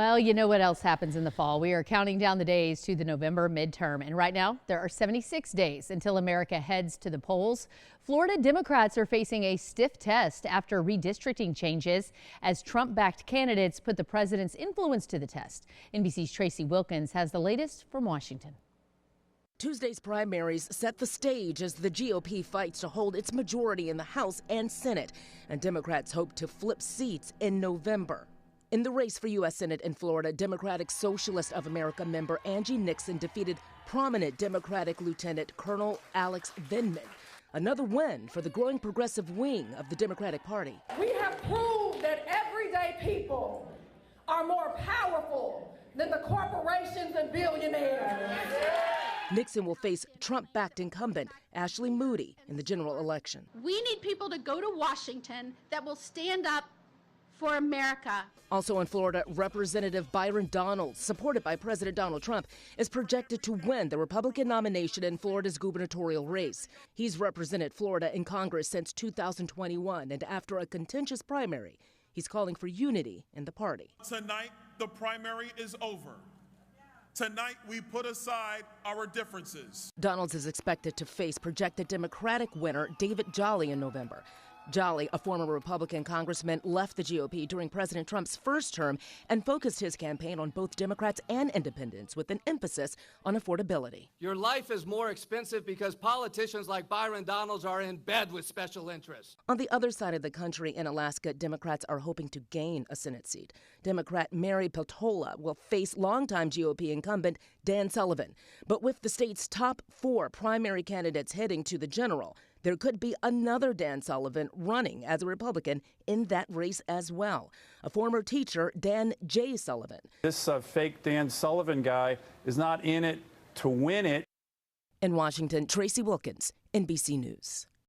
Well, you know what else happens in the fall. We are counting down the days to the November midterm. And right now, there are 76 days until America heads to the polls. Florida Democrats are facing a stiff test after redistricting changes as Trump-backed candidates put the president's influence to the test. NBC's Tracy Wilkins has the latest from Washington. Tuesday's primaries set the stage as the GOP fights to hold its majority in the House and Senate, and Democrats hope to flip seats in November. In the race for U.S. Senate in Florida, Democratic Socialist of America member Angie Nixon defeated prominent Democratic Lieutenant Colonel Alex Vindman. Another win for the growing progressive wing of the Democratic Party. We have proved that everyday people are more powerful than the corporations and billionaires. Nixon will face Trump-backed incumbent Ashley Moody in the general election. We need people to go to Washington that will stand up for America. Also in Florida, Representative Byron Donalds, supported by President Donald Trump, is projected to win the Republican nomination in Florida's gubernatorial race. He's represented Florida in Congress since 2021, and after a contentious primary, he's calling for unity in the party. Tonight, the primary is over. Tonight, we put aside our differences. Donalds is expected to face projected Democratic winner David Jolly in November. Jolly, a former Republican congressman, left the GOP during President Trump's first term and focused his campaign on both Democrats and independents with an emphasis on affordability. Your life is more expensive because politicians like Byron Donalds are in bed with special interests. On the other side of the country in Alaska, Democrats are hoping to gain a Senate seat. Democrat Mary Peltola will face longtime GOP incumbent Dan Sullivan. But with the state's top 4 primary candidates heading to the general, there could be another Dan Sullivan running as a Republican in that race as well. A former teacher, Dan J. Sullivan. This fake Dan Sullivan guy is not in it to win it. In Washington, Tracy Wilkins, NBC News.